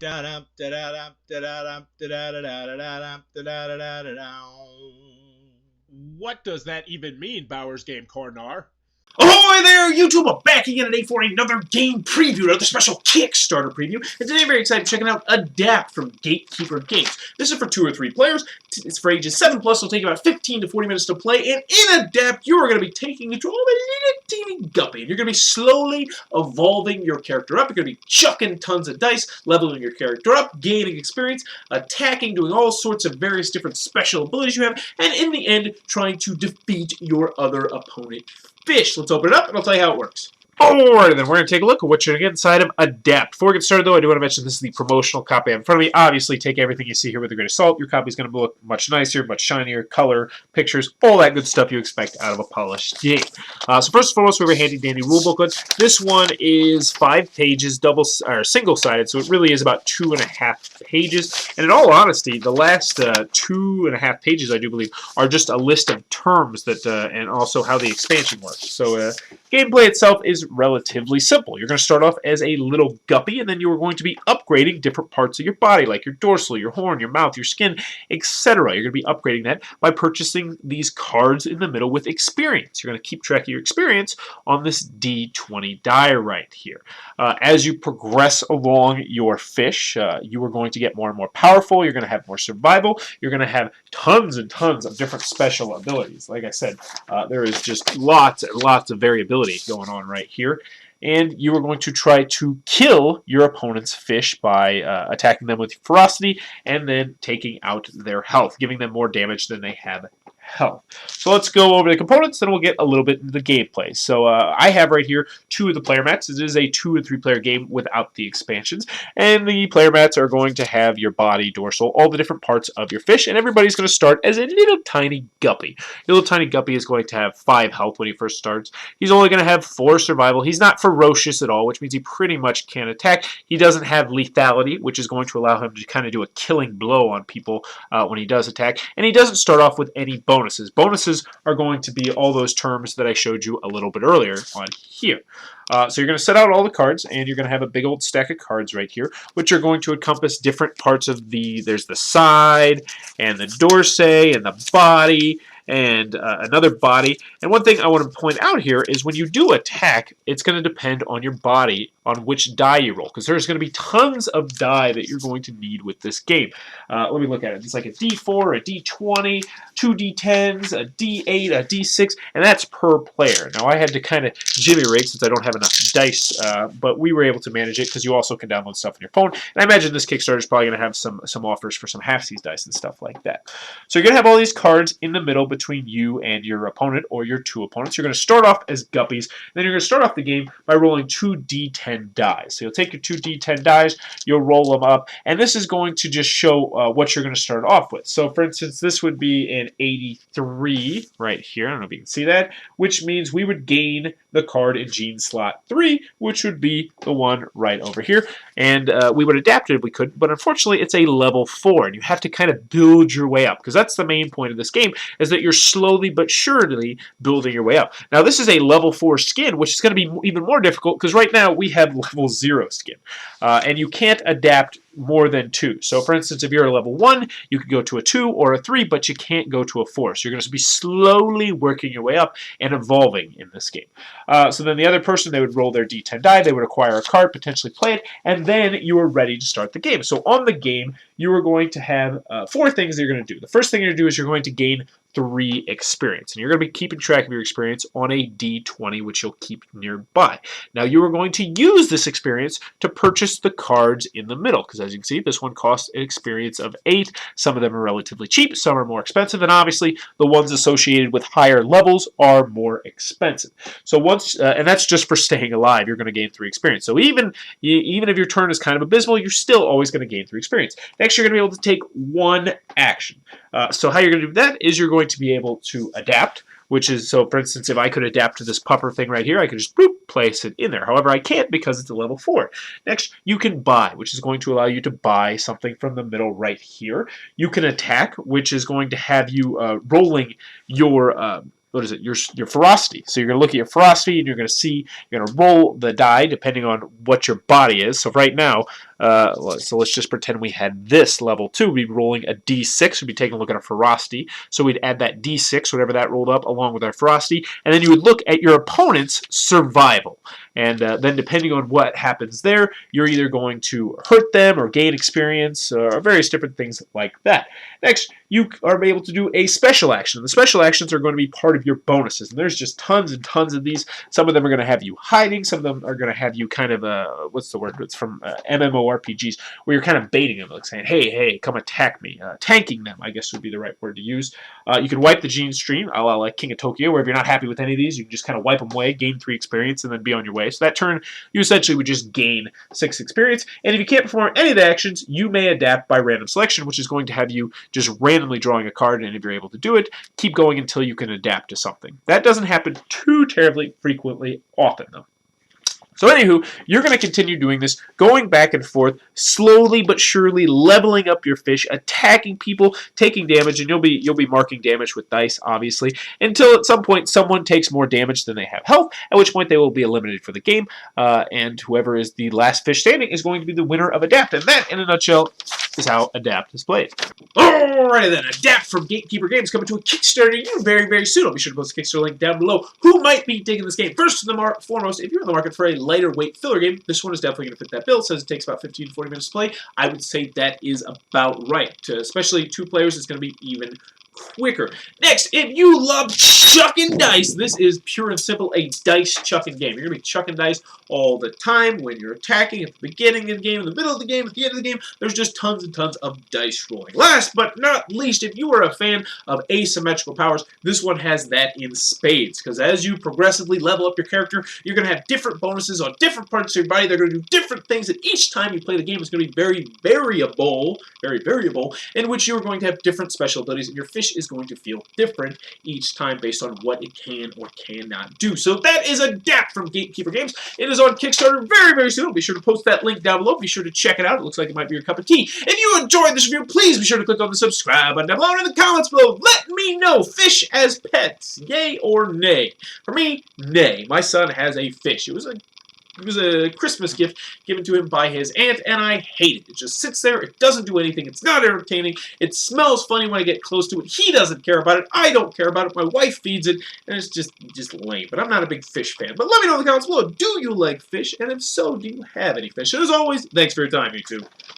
What does that even mean, Bowers Game Corner? Ahoy there, YouTube! I'm back again today for another game preview, another special Kickstarter preview. And today I'm very excited checking out A.D.A.P.T. from Gatekeeper Games. This is for 2 or 3 players. It's for ages 7+. It'll take about 15 to 40 minutes to play. And in A.D.A.P.T., you are going to be taking control of a little teeny guppy. And you're going to be slowly evolving your character up. You're going to be chucking tons of dice, leveling your character up, gaining experience, attacking, doing all sorts of various different special abilities you have, and in the end, trying to defeat your other opponent fish. Let's open it up and I'll tell you how it works. Alright, then we're going to take a look at what you're going to get inside of A.D.A.P.T. Before we get started, though, I do want to mention this is the promotional copy I have in front of me. Obviously, take everything you see here with a grain of salt. Your copy is going to look much nicer, much shinier, color, pictures, all that good stuff you expect out of a polished game. So first and foremost, we have a handy-dandy rule booklet. This one is 5 pages, single-sided, so it really is about 2.5 pages. And in all honesty, the last 2.5 pages, I do believe, are just a list of terms that and also how the expansion works. So gameplay itself is relatively simple. You're going to start off as a little guppy, and then you are going to be upgrading different parts of your body, like your dorsal, your horn, your mouth, your skin, etc. You're going to be upgrading that by purchasing these cards in the middle with experience. You're going to keep track of your experience on this D20 die right here. As you progress along your fish, you are going to get more and more powerful. You're going to have more survival. You're going to have tons and tons of different special abilities. Like I said, there is just lots and lots of variability going on right here. And you are going to try to kill your opponent's fish by attacking them with ferocity and then taking out their health, giving them more damage than they have health. So let's go over the components, then we'll get a little bit into the gameplay. So I have right here 2 of the player mats. It is a 2 and 3 player game without the expansions. And the player mats are going to have your body, dorsal, all the different parts of your fish. And everybody's going to start as a little tiny guppy. Your little tiny guppy is going to have 5 health when he first starts. He's only going to have 4 survival. He's not ferocious at all, which means he pretty much can't attack. He doesn't have lethality, which is going to allow him to kind of do a killing blow on people when he does attack. And he doesn't start off with any bonuses. Bonuses are going to be all those terms that I showed you a little bit earlier on here. So you're going to set out all the cards, and you're going to have a big old stack of cards right here, which are going to encompass different parts of there's the side, and the dorsae, and the body, and another body. And one thing I want to point out here is when you do attack, it's going to depend on your body, on which die you roll, because there's going to be tons of die that you're going to need with this game. Let me look at it. It's like a D4, a D20, 2 D10s, a D8, a D6, and that's per player. Now I had to kind of jimmy rig since I don't have enough dice, but we were able to manage it because you also can download stuff on your phone. And I imagine this Kickstarter is probably going to have some offers for some half-size dice and stuff like that. So you're going to have all these cards in the middle between you and your opponent or your 2 opponents. You're going to start off as guppies, then you're going to start off the game by rolling 2 D10 dice. So you'll take your 2 D10 dice, you'll roll them up, and this is going to just show what you're going to start off with. So for instance, this would be an 83 right here. I don't know if you can see that, which means we would gain the card in gene slot 3, which would be the one right over here. And we would adapt it if we could, but unfortunately it's a level 4, and you have to kind of build your way up, because that's the main point of this game, is that you're slowly but surely building your way up. Now this is a level 4 skin, which is going to be even more difficult, because right now we have level 0 skin, and you can't adapt more than 2. So for instance, if you're a level 1, you could go to a 2 or a 3, but you can't go to a 4. So you're going to be slowly working your way up and evolving in this game. So then the other person, they would roll their D10 die, they would acquire a card, potentially play it, and then you are ready to start the game. So on the game, you are going to have 4 things that you're going to do. The first thing you're going to do is you're going to gain 3 experience, and you're going to be keeping track of your experience on a D20, which you'll keep nearby. Now you are going to use this experience to purchase the cards in the middle, because as you can see, this one costs an experience of 8. Some of them are relatively cheap, some are more expensive, and obviously the ones associated with higher levels are more expensive. So once, and that's just for staying alive, you're going to gain 3 experience. So even if your turn is kind of abysmal, you're still always going to gain 3 experience. Next, you're going to be able to take 1 action. So how you're going to do that is you're going to be able to adapt, which is, so for instance, if I could adapt to this puffer thing right here, I could just boop, place it in there. However, I can't because it's a level 4. Next, you can buy, which is going to allow you to buy something from the middle right here. You can attack, which is going to have you rolling your what is it, your ferocity. So you're going to look at your ferocity, and you're going to see, you're going to roll the die depending on what your body is. So right now, So let's just pretend we had this level 2. We'd be rolling a D6. We'd be taking a look at our ferocity. So we'd add that D6, whatever that rolled up, along with our ferocity. And then you would look at your opponent's survival. And then depending on what happens there, you're either going to hurt them or gain experience or various different things like that. Next, you are able to do a special action. The special actions are going to be part of your bonuses. And there's just tons and tons of these. Some of them are going to have you hiding. Some of them are going to have you kind of, what's the word? It's from MMORPGs, where you're kind of baiting them, like saying, hey, hey, come attack me. Tanking them, I guess would be the right word to use. You can wipe the gene stream, a la like King of Tokyo, where if you're not happy with any of these, you can just kind of wipe them away, gain 3 experience, and then be on your way. So that turn, you essentially would just gain 6 experience. And if you can't perform any of the actions, you may adapt by random selection, which is going to have you just randomly drawing a card, and if you're able to do it, keep going until you can adapt to something. That doesn't happen too terribly frequently often, though. So anywho, you're going to continue doing this, going back and forth, slowly but surely leveling up your fish, attacking people, taking damage, and you'll be marking damage with dice, obviously, until at some point someone takes more damage than they have health, at which point they will be eliminated for the game, and whoever is the last fish standing is going to be the winner of A.D.A.P.T. And that, in a nutshell, is how A.D.A.P.T. is played. Alrighty then, A.D.A.P.T. from Gatekeeper Games coming to a Kickstarter near you very, very soon. I'll be sure to post the Kickstarter link down below. Who might be digging this game? First and foremost, if you're in the market for a lighter weight filler game, this one is definitely going to fit that bill. It says it takes about 15 to 40 minutes to play. I would say that is about right. Especially 2 players, it's going to be even quicker. Next, if you love chucking dice, this is pure and simple a dice chucking game. You're going to be chucking dice all the time when you're attacking, at the beginning of the game, in the middle of the game, at the end of the game. There's just tons and tons of dice rolling. Last but not least, if you are a fan of asymmetrical powers, this one has that in spades, because as you progressively level up your character, you're going to have different bonuses on different parts of your body. They're going to do different things, and each time you play the game is going to be very variable, in which you're going to have different special abilities, and your fish is going to feel different each time based on what it can or cannot do. So that is A.D.A.P.T. from Gatekeeper Games. It is on Kickstarter very, very soon. Be sure to post that link down below. Be sure to check it out. It looks like it might be your cup of tea. If you enjoyed this review, please be sure to click on the subscribe button down below and in the comments below. Let me know, fish as pets, yay or nay? For me, nay. My son has a fish. It was a Christmas gift given to him by his aunt, and I hate it. It just sits there. It doesn't do anything. It's not entertaining. It smells funny when I get close to it. He doesn't care about it. I don't care about it. My wife feeds it, and it's just lame. But I'm not a big fish fan. But let me know in the comments below. Do you like fish? And if so, do you have any fish? And as always, thanks for your time, YouTube.